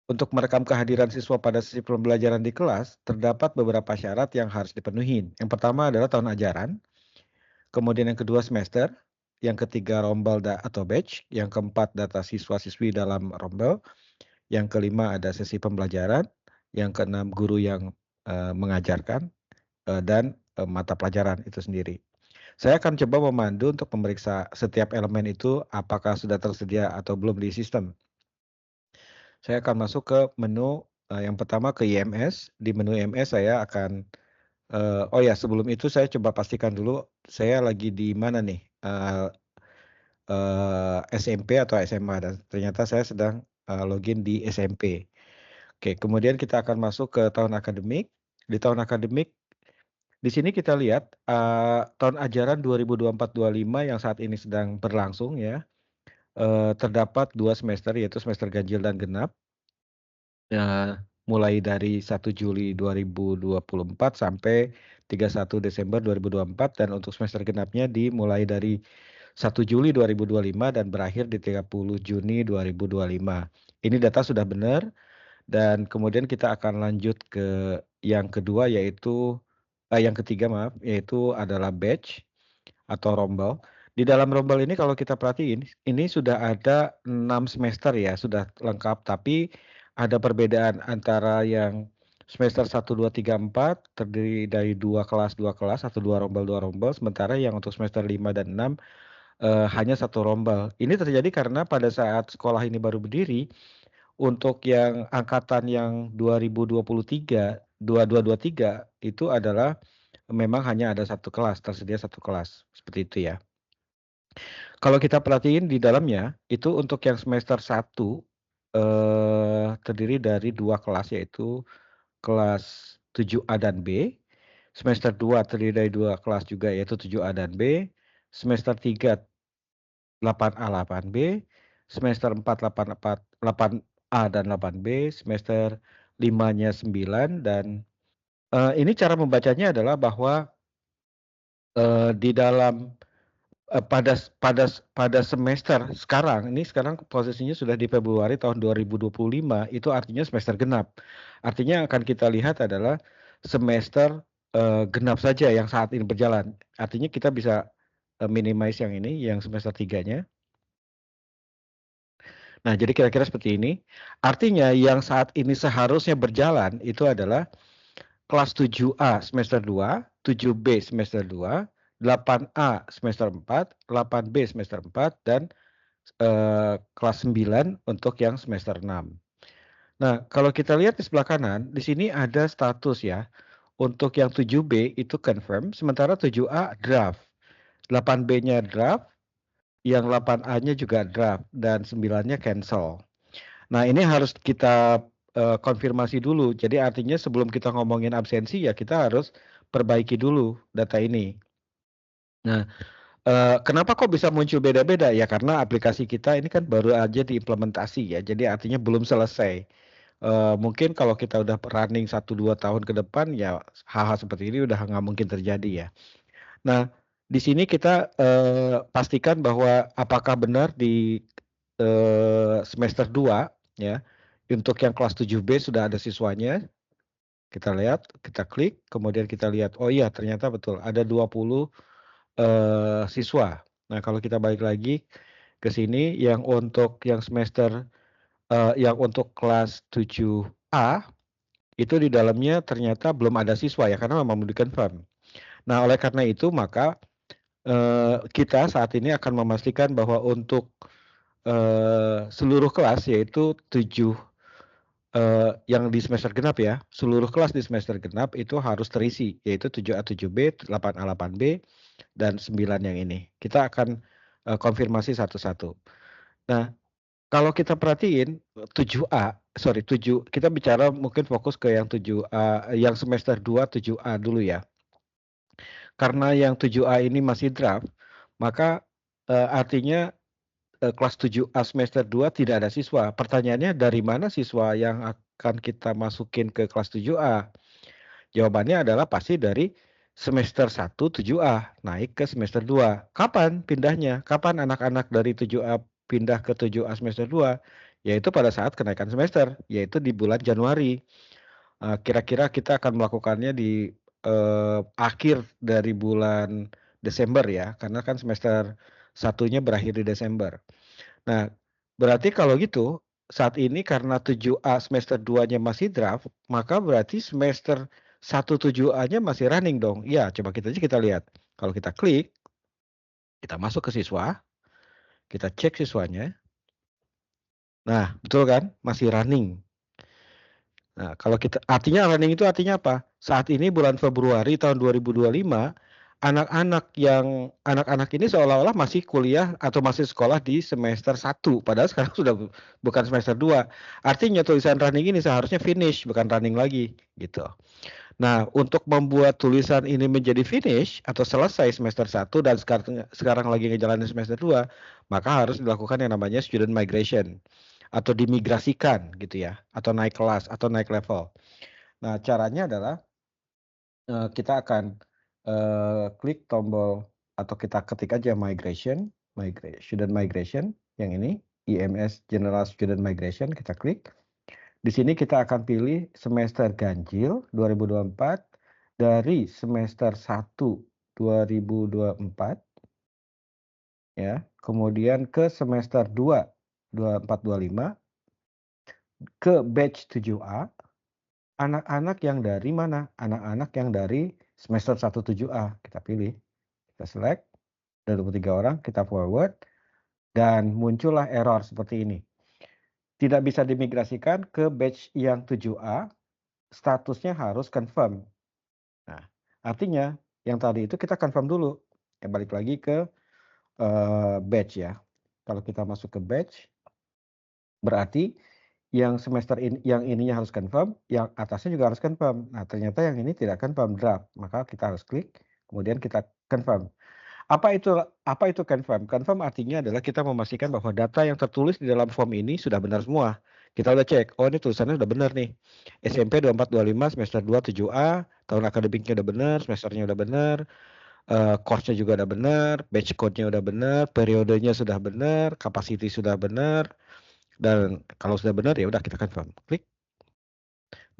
Untuk merekam kehadiran siswa pada sesi pembelajaran di kelas, terdapat beberapa syarat yang harus dipenuhi. Yang pertama adalah tahun ajaran, kemudian yang kedua semester, yang ketiga rombel atau batch, yang keempat data siswa-siswi dalam rombel, yang kelima ada sesi pembelajaran, yang keenam guru yang mengajarkan, dan mata pelajaran itu sendiri. Saya akan coba memandu untuk memeriksa setiap elemen itu apakah sudah tersedia atau belum di sistem. Saya akan masuk ke menu, yang pertama ke IMS. Di menu IMS saya akan, oh ya sebelum itu saya coba pastikan dulu saya lagi di mana nih, SMP atau SMA dan ternyata saya sedang, login di SMP. Oke, kemudian kita akan masuk ke tahun akademik. Di tahun akademik, di sini kita lihat, tahun ajaran 2024/25 yang saat ini sedang berlangsung ya, terdapat 2 semester yaitu semester ganjil dan genap. Mulai dari 1 Juli 2024 sampai 31 Desember 2024 dan untuk semester genapnya dimulai dari 1 Juli 2025 dan berakhir di 30 Juni 2025. Ini data sudah benar dan kemudian kita akan lanjut ke yang kedua yaitu yang ketiga maaf, yaitu adalah batch atau rombel. Di dalam rombel ini kalau kita perhatiin, ini sudah ada 6 semester ya, sudah lengkap, tapi ada perbedaan antara yang semester 1, 2, 3, 4 terdiri dari 2 kelas atau 2 rombel, sementara yang untuk semester 5 dan 6 hanya 1 rombel. Ini terjadi karena pada saat sekolah ini baru berdiri, untuk yang angkatan yang 2023, 2223 itu adalah memang hanya ada 1 kelas, tersedia 1 kelas, seperti itu ya. Kalau kita perhatiin di dalamnya, itu untuk yang semester 1 terdiri dari 2 kelas, yaitu kelas 7A dan B, semester 2 terdiri dari 2 kelas juga, yaitu 7A dan B, semester 3 8A, 8B, semester 4 8A dan 8B, semester 5-nya 9 dan, ini cara membacanya adalah bahwa, di dalam pada semester sekarang, ini sekarang posisinya sudah di Februari tahun 2025, itu artinya semester genap. Artinya yang akan kita lihat adalah semester, genap saja yang saat ini berjalan. Artinya kita bisa, minimize yang ini, yang semester 3-nya. Nah, jadi kira-kira seperti ini. Artinya yang saat ini seharusnya berjalan itu adalah kelas 7A semester 2, 7B semester 2, 8A semester 4, 8B semester 4, dan kelas 9 untuk yang semester 6. Nah, kalau kita lihat di sebelah kanan, di sini ada status ya. Untuk yang 7B itu confirm, sementara 7A draft. 8B-nya draft, yang 8A-nya juga draft, dan 9-nya cancel. Nah, ini harus kita konfirmasi dulu. Jadi artinya sebelum kita ngomongin absensi ya kita harus perbaiki dulu data ini. Nah, kenapa kok bisa muncul beda-beda? Ya karena aplikasi kita ini kan baru aja diimplementasi ya, jadi artinya belum selesai. Mungkin kalau kita udah running 1, 2 tahun ke depan ya hal-hal seperti ini udah nggak mungkin terjadi ya. Nah, di sini kita, pastikan bahwa apakah benar di, semester 2 ya, untuk yang kelas 7B sudah ada siswanya, kita lihat, kita klik, kemudian kita lihat, oh iya ternyata betul ada 20 siswa. Nah, kalau kita balik lagi ke sini yang untuk yang semester yang untuk kelas 7A itu di dalamnya ternyata belum ada siswa ya, karena memang belum di-confirm. Nah, oleh karena itu maka, kita saat ini akan memastikan bahwa untuk, seluruh kelas yaitu 7 yang di semester genap ya, seluruh kelas di semester genap itu harus terisi, yaitu 7A, 7B, 8A, 8B, dan 9 yang ini. Kita akan, konfirmasi satu-satu. Nah, kalau kita perhatiin, 7A, sorry 7 kita bicara mungkin fokus ke yang 7A, yang semester 2 7A dulu ya. Karena yang 7A ini masih draft, maka, artinya, kelas 7A semester 2 tidak ada siswa. Pertanyaannya dari mana siswa yang akan kita masukin ke kelas 7A? Jawabannya adalah pasti dari semester 1 7A naik ke semester 2. Kapan pindahnya? Kapan anak-anak dari 7A pindah ke 7A semester 2? yaitu pada saat kenaikan semester, yaitu di bulan Januari. Kira-kira kita akan melakukannya di, akhir dari bulan Desember ya, karena kan semester satunya berakhir di Desember. Nah, berarti kalau gitu, saat ini karena 7A semester 2-nya masih draft, maka berarti semester 1 7A-nya masih running dong. Iya, coba kita lihat. Kalau kita klik, kita masuk ke siswa, kita cek siswanya. Nah, betul kan? Masih running. Nah, kalau kita artinya running itu artinya apa? Saat ini bulan Februari tahun 2025, anak-anak ini seolah-olah masih kuliah atau masih sekolah di semester 1, padahal sekarang sudah bukan semester 2. Artinya tulisan running ini seharusnya finish, bukan running lagi, gitu. Nah, untuk membuat tulisan ini menjadi finish atau selesai semester 1 dan sekarang lagi ngejalanin semester 2, maka harus dilakukan yang namanya student migration atau dimigrasikan gitu ya, atau naik kelas atau naik level. Nah, caranya adalah kita akan klik tombol atau kita ketik aja student migration yang ini IMS General Student Migration, kita klik. Di sini kita akan pilih semester ganjil 2024 dari semester 1 2024 ya, kemudian ke semester 2 24 25 ke batch 7A. Anak-anak yang dari mana? Anak-anak yang dari semester 1 7A. Kita pilih, kita select, ada 23 orang, kita forward, dan muncullah error seperti ini. Tidak bisa dimigrasikan ke batch yang 7A, statusnya harus confirm. Nah, artinya yang tadi itu kita confirm dulu. Ya, balik lagi ke batch ya. Kalau kita masuk ke batch, berarti yang semester ini, yang ininya harus confirm, yang atasnya juga harus confirm. Nah, ternyata yang ini tidak confirm, draft. Maka kita harus klik, kemudian kita confirm. Apa itu confirm? Confirm artinya adalah kita memastikan bahwa data yang tertulis di dalam form ini sudah benar semua. Kita udah cek, oh ini tulisannya udah benar nih. SMP 2425 semester 2 7A, tahun akademiknya udah benar, semesternya udah benar, course-nya juga udah benar, batch code-nya udah benar, periodenya sudah benar, capacity sudah benar, dan kalau sudah benar ya udah kita confirm. Klik.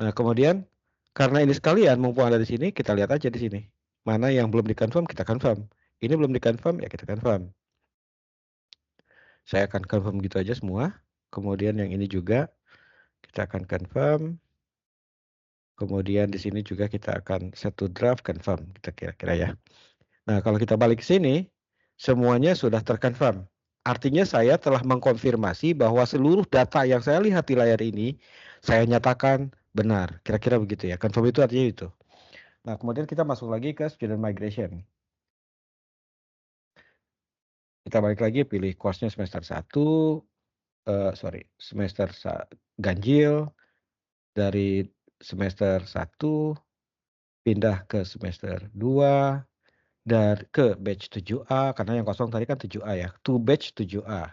Nah, kemudian karena ini sekalian mumpung ada di sini, kita lihat aja di sini. Mana yang belum dikonfirm kita confirm. Ini belum dikonfirm ya kita confirm. Saya akan confirm gitu aja semua. Kemudian yang ini juga kita akan confirm. Kemudian di sini juga kita akan set to draft confirm, kita kira-kira ya. Nah, kalau kita balik ke sini, semuanya sudah terkonfirm. Artinya saya telah mengkonfirmasi bahwa seluruh data yang saya lihat di layar ini, saya nyatakan benar. Kira-kira begitu ya. Confirm itu artinya itu. Nah, kemudian kita masuk lagi ke student migration. Kita balik lagi, pilih course-nya semester 1, semester ganjil, dari semester 1 pindah ke semester 2 dan ke batch 7A karena yang kosong tadi kan 7A ya, to batch 7A.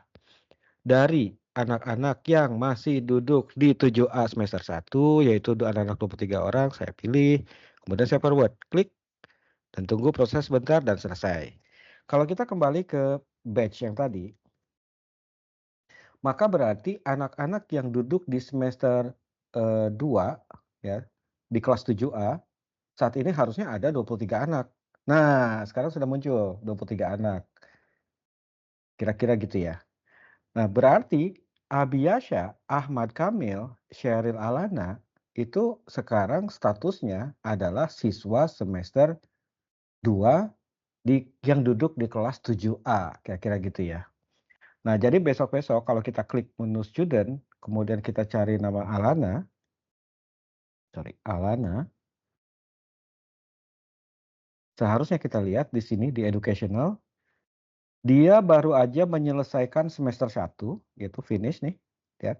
Dari anak-anak yang masih duduk di 7A semester 1 yaitu anak-anak 23 orang saya pilih, kemudian saya forward, klik dan tunggu proses sebentar dan selesai. Kalau kita kembali ke batch yang tadi, maka berarti anak-anak yang duduk di semester 2 ya, di kelas 7A, saat ini harusnya ada 23 anak. Nah, sekarang sudah muncul 23 anak. Kira-kira gitu ya. Nah, berarti Abiasya, Ahmad Kamil, Sheryl Alana itu sekarang statusnya adalah siswa semester 2 yang duduk di kelas 7A, kira-kira gitu ya. Nah, jadi besok-besok kalau kita klik menu student, kemudian kita cari nama Alana, seharusnya kita lihat di sini di educational, dia baru aja menyelesaikan semester 1, yaitu finish nih, ya.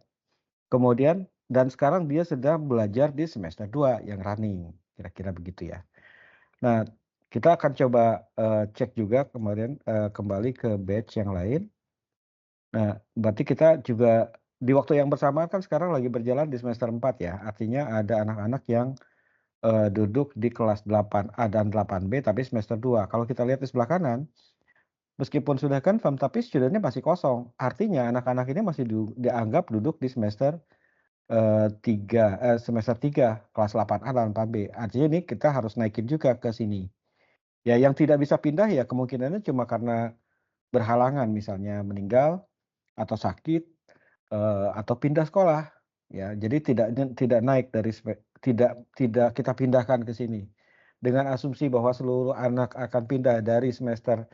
Kemudian dan sekarang dia sedang belajar di semester 2 yang running, kira-kira begitu ya. Nah, kita akan coba, cek juga kemarin, kembali ke batch yang lain. Nah, berarti kita juga di waktu yang bersamaan kan sekarang lagi berjalan di semester 4 ya, artinya ada anak-anak yang, duduk di kelas 8A dan 8B tapi semester 2. Kalau kita lihat di sebelah kanan, Meskipun sudah confirm, tapi student-nya masih kosong. Artinya anak-anak ini masih dianggap duduk di semester, 3, semester 3 kelas 8A dan 8B. Artinya ini kita harus naikin juga ke sini. Ya yang tidak bisa pindah ya kemungkinannya cuma karena berhalangan, misalnya meninggal atau sakit, atau pindah sekolah, ya. Jadi tidak naik dari tidak kita pindahkan ke sini. Dengan asumsi bahwa seluruh anak akan pindah dari semester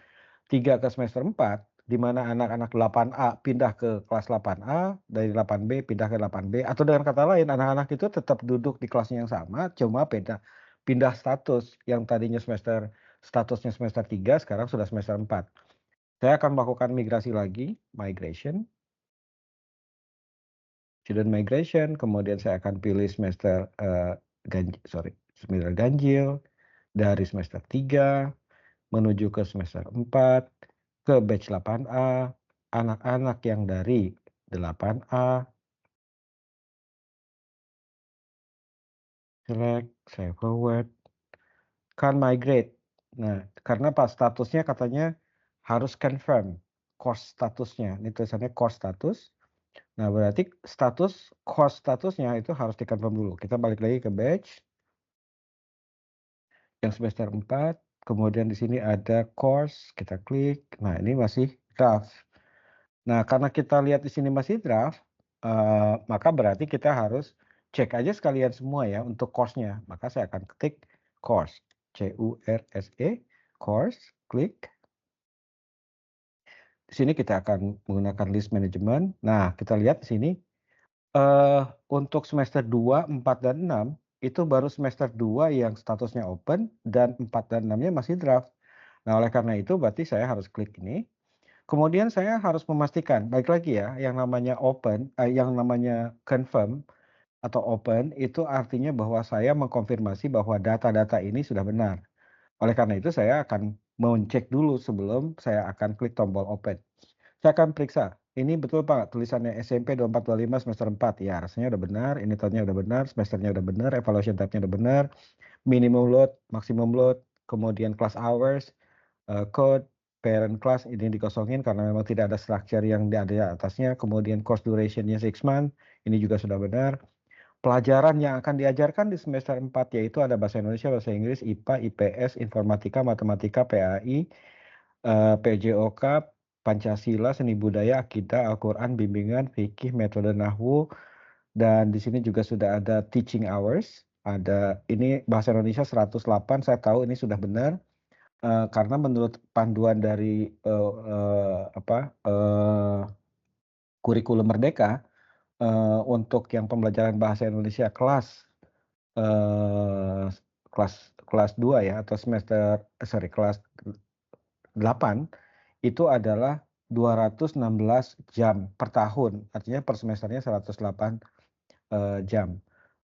3 ke semester 4, di mana anak-anak 8A pindah ke kelas 8A, dari 8B pindah ke 8B, atau dengan kata lain anak-anak itu tetap duduk di kelasnya yang sama, cuma pindah status, yang tadinya statusnya semester 3 sekarang sudah semester 4. Saya akan melakukan migrasi lagi, student migration, kemudian saya akan pilih semester, semester ganjil, dari semester 3 menuju ke semester 4, ke batch 8A, anak-anak yang dari 8A, select, saya forward, can migrate. Nah, karena pas statusnya katanya harus confirm course statusnya, ini tulisannya course status. Nah, berarti course statusnya itu harus di-confirm dulu. Kita balik lagi ke batch yang semester 4, kemudian di sini ada course, kita klik. Nah, ini masih draft. Nah, karena kita lihat di sini masih draft, maka berarti kita harus cek aja sekalian semua ya untuk course-nya. Maka saya akan ketik course, CURSE, course, klik. Di sini kita akan menggunakan list management. Nah, kita lihat di sini, untuk semester 2, 4, dan 6, itu baru semester 2 yang statusnya open dan 4 dan 6-nya masih draft. Nah, oleh karena itu berarti saya harus klik ini. Kemudian saya harus memastikan, baik lagi ya, yang namanya yang namanya confirm atau open itu artinya bahwa saya mengkonfirmasi bahwa data-data ini sudah benar. Oleh karena itu saya akan mengecek dulu sebelum saya akan klik tombol open. Saya akan periksa, ini betul Pak tulisannya SMP 2425 semester 4, ya rasanya udah benar, ini tahunnya udah benar, semesternya udah benar, evaluation type-nya udah benar, minimum load, maximum load, kemudian class hours, code, parent class ini dikosongin karena memang tidak ada structure yang ada di atasnya, kemudian course duration-nya 6 month, ini juga sudah benar. Pelajaran yang akan diajarkan di semester 4 yaitu ada bahasa Indonesia, bahasa Inggris, IPA, IPS, Informatika, Matematika, PAI, PJOK, Pancasila, Seni Budaya, Akidah, Al-Quran, Bimbingan, Fikih, Metode Nahwu, dan di sini juga sudah ada teaching hours. Ada ini bahasa Indonesia 108, saya tahu ini sudah benar, karena menurut panduan dari, kurikulum Merdeka, untuk yang pembelajaran bahasa Indonesia eee, kelas kelas 2 ya atau kelas 8 itu adalah 216 jam per tahun, artinya per semesternya 108, jam.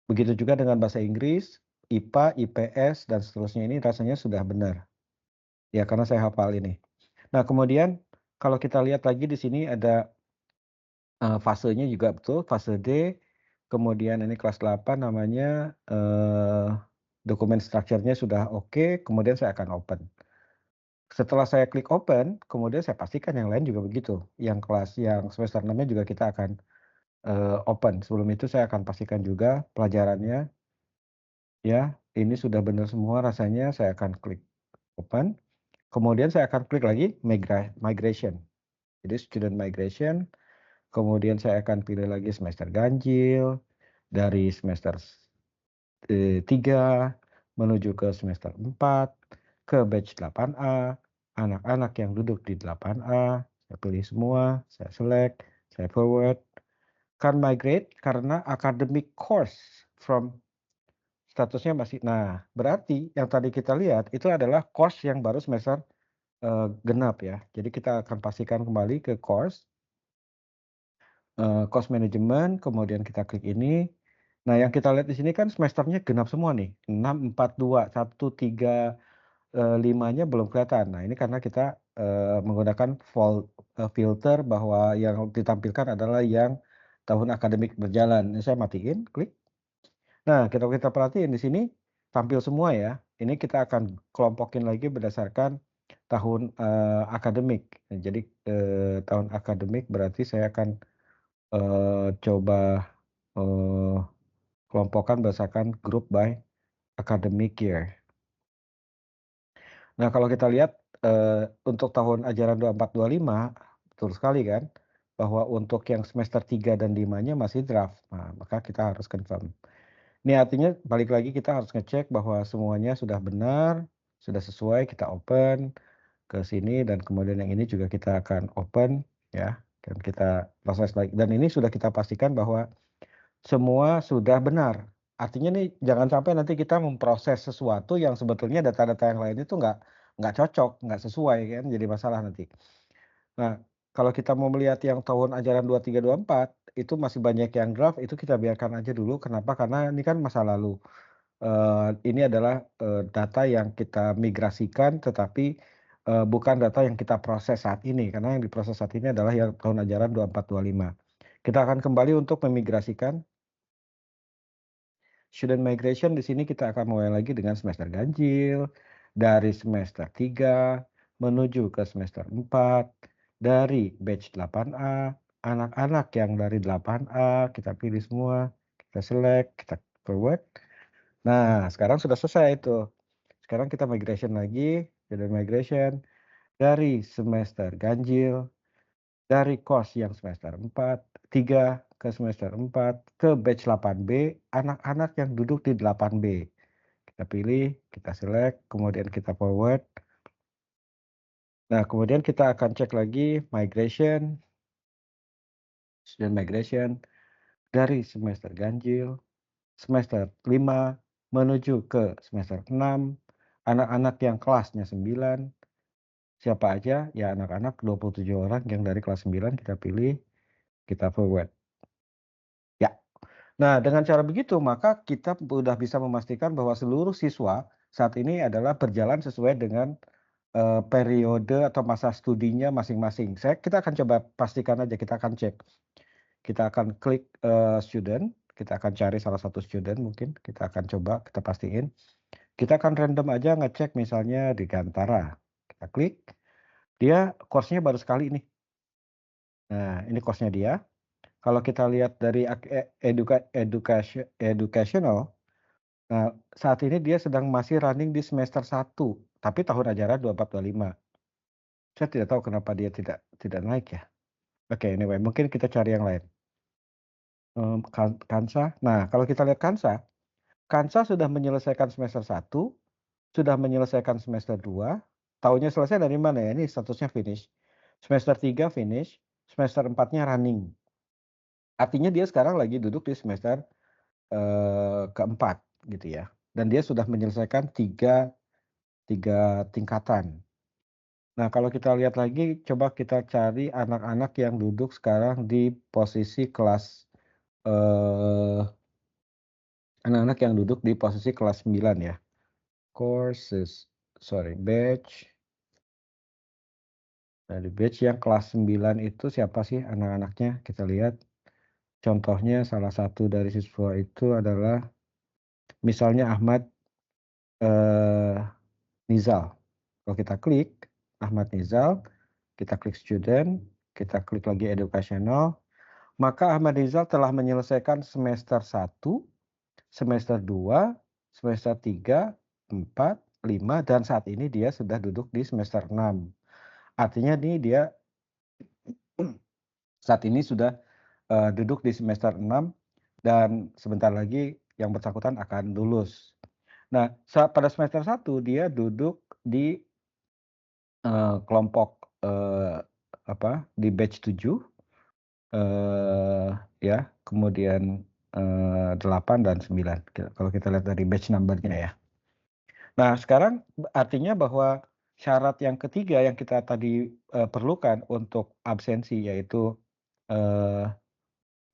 Begitu juga dengan bahasa Inggris, IPA, IPS, dan seterusnya ini rasanya sudah benar. Ya karena saya hafal ini. Nah kemudian kalau kita lihat lagi di sini ada, fasenya juga betul, fase D, kemudian ini kelas 8 namanya, dokumen strukturnya sudah oke, kemudian saya akan open. Setelah saya klik open, kemudian saya pastikan yang lain juga begitu, yang semester 6-nya juga kita akan, open. Sebelum itu saya akan pastikan juga pelajarannya, ya, ini sudah benar semua rasanya, saya akan klik open, kemudian saya akan klik lagi migration. Jadi student migration, kemudian saya akan pilih lagi semester ganjil, dari semester 3 menuju ke semester 4, ke batch 8A, anak-anak yang duduk di 8A, saya pilih semua, saya select, saya forward, can migrate karena academic course from statusnya masih, nah berarti yang tadi kita lihat itu adalah course yang baru semester, genap ya. Jadi kita akan pastikan kembali ke course management, kemudian kita klik ini. Nah, yang kita lihat di sini kan semesternya genap semua nih, 6, 4, 2, 1, 3, 5-nya belum kelihatan. Nah, ini karena kita, menggunakan filter bahwa yang ditampilkan adalah yang tahun akademik berjalan. Ini saya matiin, klik. Nah, kita perhatiin di sini tampil semua ya. Ini kita akan kelompokin lagi berdasarkan tahun, akademik. Jadi, tahun akademik berarti saya akan, coba, eee, kelompokkan berdasarkan group by academic year. Nah, kalau kita lihat, untuk tahun ajaran 24-25, betul sekali kan, bahwa untuk yang semester 3 dan 5-nya masih draft. Nah, maka kita harus confirm. Ini artinya balik lagi kita harus ngecek bahwa semuanya sudah benar, sudah sesuai, kita open ke sini dan kemudian yang ini juga kita akan open ya, dan kita proses lagi. Dan ini sudah kita pastikan bahwa semua sudah benar. Artinya nih jangan sampai nanti kita memproses sesuatu yang sebetulnya data-data yang lain itu nggak cocok, nggak sesuai kan, jadi masalah nanti. Nah, kalau kita mau melihat yang tahun ajaran 23-24 itu masih banyak yang draft, itu kita biarkan aja dulu. Kenapa? Karena ini kan masa lalu. Ini adalah, data yang kita migrasikan tetapi, bukan data yang kita proses saat ini, karena yang diproses saat ini adalah yang tahun ajaran 24-25. Kita akan kembali untuk memigrasikan. Student migration di sini kita akan mulai lagi dengan semester ganjil, dari semester 3 menuju ke semester 4, dari batch 8A, anak-anak yang dari 8A kita pilih semua, kita select, kita forward. Nah, sekarang sudah selesai itu. Sekarang kita migration lagi, student migration dari semester ganjil, dari course yang semester 4, 3 ke semester 4, ke batch 8B, anak-anak yang duduk di 8B. Kita pilih, kita select, kemudian kita forward. Nah, kemudian kita akan cek lagi migration, student migration dari semester ganjil, semester 5 menuju ke semester 6, anak-anak yang kelasnya 9, siapa aja? Ya anak-anak 27 orang yang dari kelas 9 kita pilih, kita forward. Ya. Nah, dengan cara begitu maka kita sudah bisa memastikan bahwa seluruh siswa saat ini adalah berjalan sesuai dengan, periode atau masa studinya masing-masing. Kita akan coba pastikan aja, kita akan cek. Kita akan klik, student, kita akan cari salah satu student mungkin, kita akan coba, kita pastiin. Kita akan random aja ngecek misalnya di Gantara. Kita klik, dia course-nya baru sekali nih. Nah, ini course-nya dia. Kalau kita lihat dari educational, nah saat ini dia sedang masih running di semester 1, tapi tahun ajaran 24-25. Saya tidak tahu kenapa dia tidak naik ya. Oke, anyway, mungkin kita cari yang lain. Kansa. Nah, kalau kita lihat Kansa, Kansa sudah menyelesaikan semester 1, sudah menyelesaikan semester 2, tahunnya selesai dari mana ya? Ini statusnya finish. Semester 3 finish, semester 4-nya running. Artinya dia sekarang lagi duduk di semester, keempat gitu ya. Dan dia sudah menyelesaikan tiga tingkatan. Nah, kalau kita lihat lagi, coba kita cari anak-anak yang duduk sekarang di posisi kelas, eee, anak-anak yang duduk di posisi kelas 9 ya. Batch. Nah, di batch yang kelas 9 itu siapa sih anak-anaknya? Kita lihat. Contohnya salah satu dari siswa itu adalah misalnya Ahmad, eee, Nizal. Kalau kita klik Ahmad Nizal, kita klik student, kita klik lagi educational, maka Ahmad Nizal telah menyelesaikan semester 1, semester 2, semester 3, 4, 5, dan saat ini dia sudah duduk di semester 6. Artinya nih dia saat ini sudah, duduk di semester 6 dan sebentar lagi yang bersangkutan akan lulus. Nah, pada semester 1 dia duduk di, kelompok, di batch 7, eee, ya, kemudian, 8 dan 9, kalau kita lihat dari batch number-nya ya. Nah, sekarang artinya bahwa syarat yang ketiga yang kita tadi, perlukan untuk absensi yaitu, eee,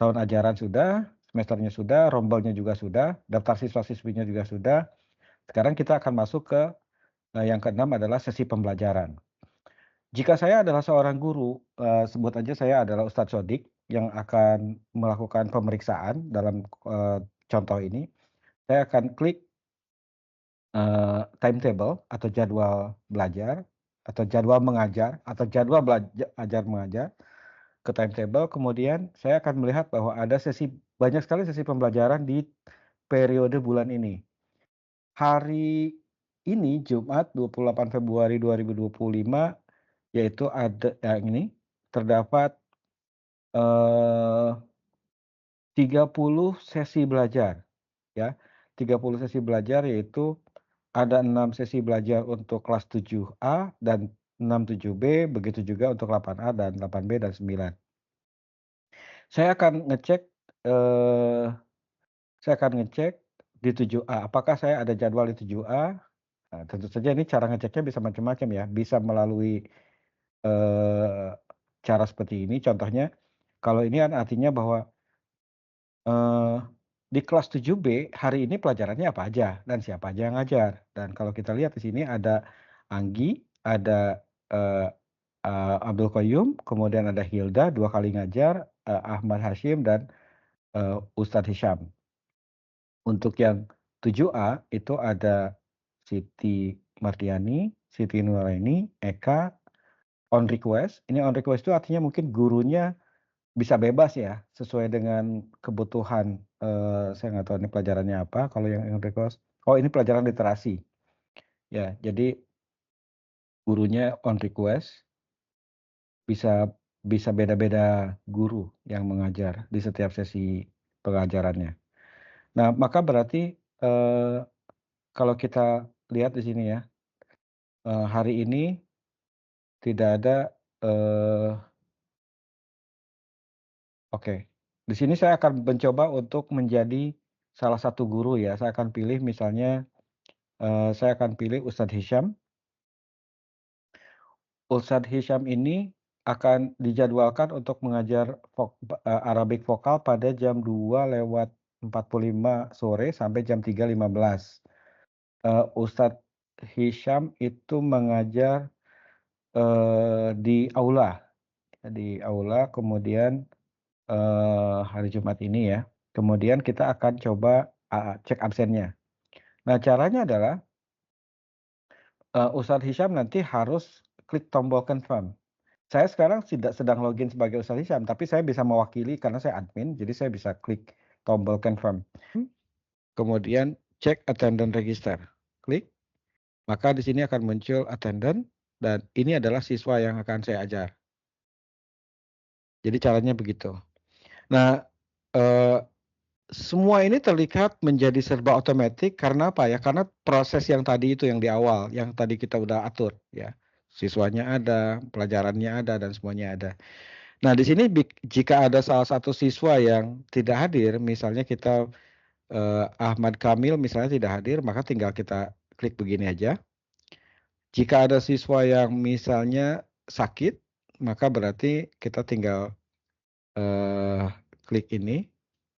tahun ajaran sudah, semesternya sudah, rombelnya juga sudah, daftar siswa-siswinya juga sudah. Sekarang kita akan masuk ke, yang keenam adalah sesi pembelajaran. Jika saya adalah seorang guru, sebut aja saya adalah Ustadz Sodik yang akan melakukan pemeriksaan dalam, contoh ini, saya akan klik, timetable atau jadwal belajar. atau jadwal mengajar atau jadwal belajar mengajar ke timetable, kemudian saya akan melihat bahwa ada banyak sekali sesi pembelajaran di periode bulan ini. Hari ini Jumat 28 Februari 2025 yaitu ada yang ini terdapat 30 sesi belajar ya. 30 sesi belajar yaitu ada 6 sesi belajar untuk kelas 7A dan 6 7B, begitu juga untuk 8A dan 8B dan 9. Saya akan ngecek, eee, saya akan ngecek di 7A, apakah saya ada jadwal di 7A. Nah, tentu saja ini cara ngeceknya bisa macam-macam ya, bisa melalui, eee, cara seperti ini. Contohnya, kalau ini kan artinya bahwa, eee, di kelas 7B hari ini pelajarannya apa aja dan siapa aja yang ngajar. Dan kalau kita lihat di sini ada Anggi, ada, eee Abdul Qayyum, kemudian ada Hilda 2 kali ngajar, Ahmad Hasyim dan, Ustadz Hisham. Untuk yang 7A itu ada Siti Mardiani, Siti Nuraini, Eka, on request. Ini on request itu artinya mungkin gurunya bisa bebas ya, sesuai dengan kebutuhan, saya nggak tahu ini pelajarannya apa kalau yang on request. Oh, ini pelajaran literasi. Ya, jadi gurunya on request, bisa bisa beda-beda guru yang mengajar di setiap sesi pengajarannya. Nah, maka berarti, kalau kita lihat di sini ya, hari ini tidak ada, eee oke. Di sini saya akan mencoba untuk menjadi salah satu guru ya. Saya akan pilih misalnya, saya akan pilih Ustadz Hisham. Ustadz Hisham ini akan dijadwalkan untuk mengajar Arabic vokal pada jam 2:45 sore sampai jam 3:15. Ustadz Hisham itu mengajar, di aula kemudian, hari Jumat ini ya. Kemudian kita akan coba, cek absennya. Nah, caranya adalah, Ustadz Hisham nanti harus klik tombol confirm. Saya sekarang tidak sedang login sebagai Ustadz Hisham, tapi saya bisa mewakili karena saya admin, jadi saya bisa klik tombol confirm. Kemudian cek attendance register, klik, maka di sini akan muncul attendance dan ini adalah siswa yang akan saya ajar. Jadi caranya begitu. Nah, eee semua ini terlihat menjadi serba otomatis karena apa ya, karena proses yang tadi itu yang di awal, yang tadi kita udah atur ya. Siswanya ada, pelajarannya ada, dan semuanya ada. Nah, di sini jika ada salah satu siswa yang tidak hadir, misalnya kita, Ahmad Kamil misalnya tidak hadir, maka tinggal kita klik begini aja. Jika ada siswa yang misalnya sakit, maka berarti kita tinggal, eee, klik ini,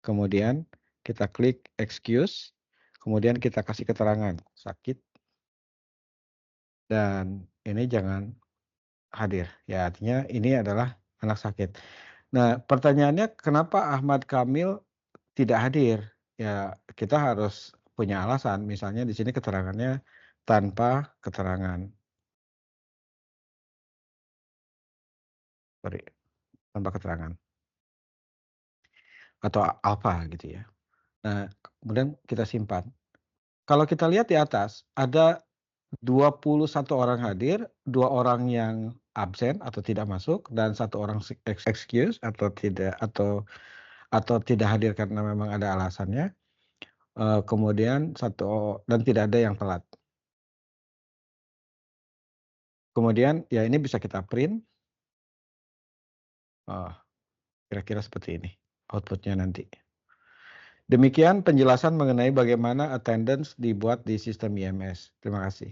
kemudian kita klik excuse, kemudian kita kasih keterangan, sakit dan ini jangan hadir. Ya artinya ini adalah anak sakit. Nah, pertanyaannya kenapa Ahmad Kamil tidak hadir? Ya kita harus punya alasan, misalnya di sini keterangannya tanpa keterangan, sorry, tanpa keterangan atau apa gitu ya. Nah, kemudian kita simpan. Kalau kita lihat di atas ada 21 orang hadir, 2 orang yang absen atau tidak masuk, dan 1 orang excuse atau tidak hadir karena memang ada alasannya, kemudian dan tidak ada yang telat. Kemudian ya ini bisa kita print, eee, kira-kira seperti ini output-nya nanti. Demikian penjelasan mengenai bagaimana attendance dibuat di sistem IMS. Terima kasih.